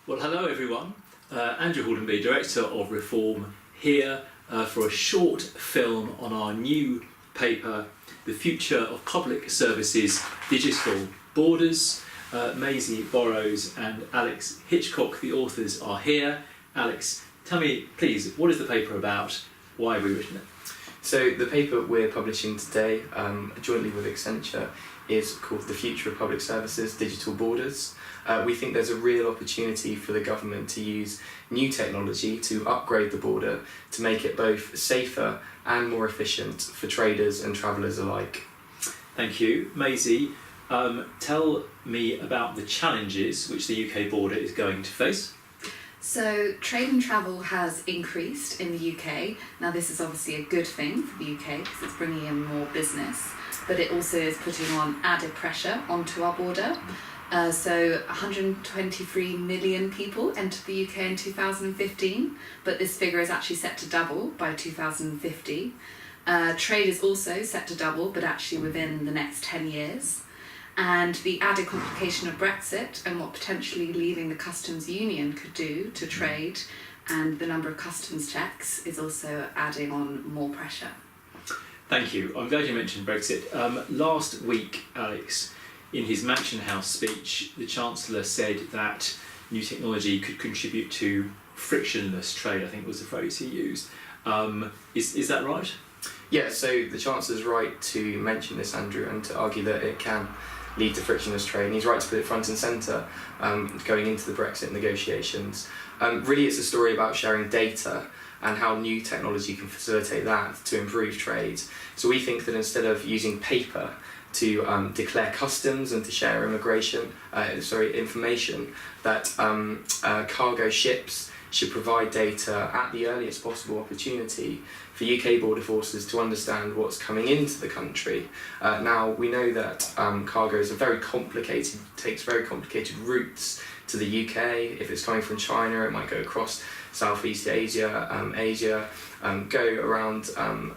Well, hello everyone. Andrew Haldenby, Director of Reform, here for a short film on our new paper, The Future of Public Services, Digital Borders. Maisie Borrows and Alex Hitchcock, the authors, are here. Alex, tell me, please, what is the paper about? Why have we written it? So the paper we're publishing today, jointly with Accenture, is called The Future of Public Services, Digital Borders. We think there's a real opportunity for the government to use new technology to upgrade the border to make it both safer and more efficient for traders and travellers alike. Thank you. Maisie, tell me about the challenges which the UK border is going to face. So trade and travel has increased in the UK. Now this is obviously a good thing for the UK because it's bringing in more business, but it also is putting on added pressure onto our border. So 123 million people entered the UK in 2015, but this figure is actually set to double by 2050. Trade is also set to double, but actually within the next 10 years. And the added complication of Brexit and what potentially leaving the customs union could do to trade and the number of customs checks is also adding on more pressure. Thank you. I'm glad you mentioned Brexit. Last week, Alex, in his Mansion House speech, the Chancellor said that new technology could contribute to frictionless trade, I think was the phrase he used. Is that right? Yeah, so the Chancellor's right to mention this, Andrew, and to argue that it can lead to frictionless trade, and he's right to put it front and centre going into the Brexit negotiations. Really, it's a story about sharing data and how new technology can facilitate that to improve trade. So we think that instead of using paper to declare customs and to share information, that cargo ships should provide data at the earliest possible opportunity for UK border forces to understand what's coming into the country. Now, we know that cargoes are very complicated, takes very complicated routes to the UK. If it's coming from China, it might go across Southeast Asia, go around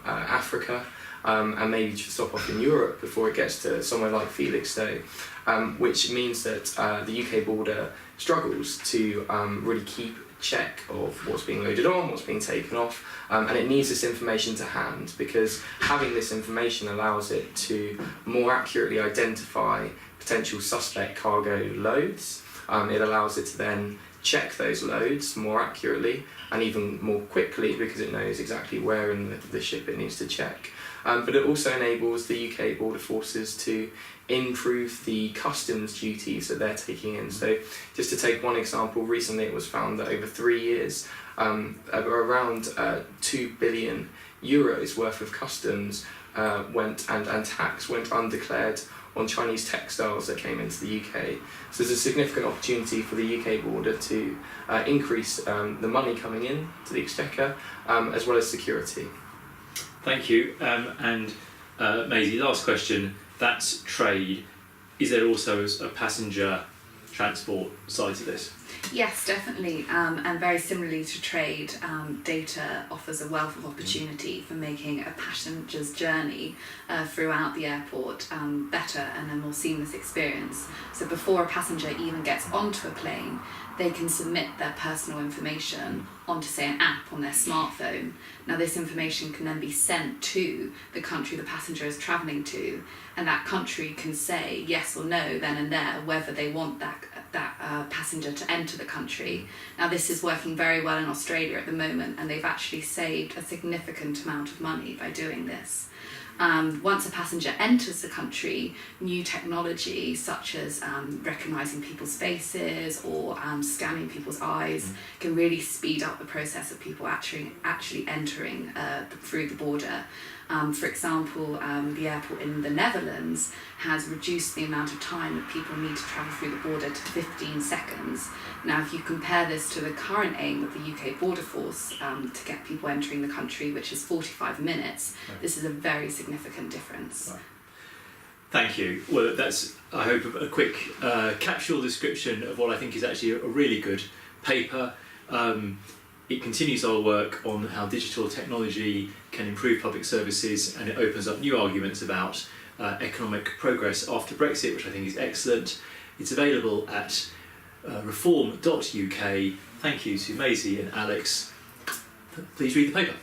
Africa, and maybe just stop off in Europe before it gets to somewhere like Felixstowe, which means that the UK border struggles to really keep check of what's being loaded on, what's being taken off, and it needs this information to hand because having this information allows it to more accurately identify potential suspect cargo loads. It allows it to then check those loads more accurately and even more quickly because it knows exactly where in the ship it needs to check. But it also enables the UK border forces to improve the customs duties that they're taking in. So just to take one example, recently it was found that over 3 years, around 2 billion euros worth of customs went and tax went undeclared on Chinese textiles that came into the UK. So there's a significant opportunity for the UK border to increase the money coming in to the exchequer as well as security. Thank you. Maisie, last question. That's trade. Is there also a passenger transport side to this? Yes, definitely. And very similarly to trade, data offers a wealth of opportunity for making a passenger's journey throughout the airport better and a more seamless experience. So before a passenger even gets onto a plane, they can submit their personal information onto, say, an app on their smartphone. Now this information can then be sent to the country the passenger is travelling to, and that country can say yes or no then and there whether they want that passenger to enter the country. Now this is working very well in Australia at the moment, and they've actually saved a significant amount of money by doing this. Once a passenger enters the country, new technology such as recognising people's faces or scanning people's eyes can really speed up the process of people actually entering through the border. For example, the airport in the Netherlands has reduced the amount of time that people need to travel through the border to 15 seconds. Now, if you compare this to the current aim of the UK Border Force to get people entering the country, which is 45 minutes, right, this is a very significant difference. Right. Thank you. Well, that's, I hope, a quick capsule description of what I think is actually a really good paper. It continues our work on how digital technology can improve public services, and it opens up new arguments about economic progress after Brexit, which I think is excellent. It's available at reform.uk. Thank you to Maisie and Alex. Please read the paper.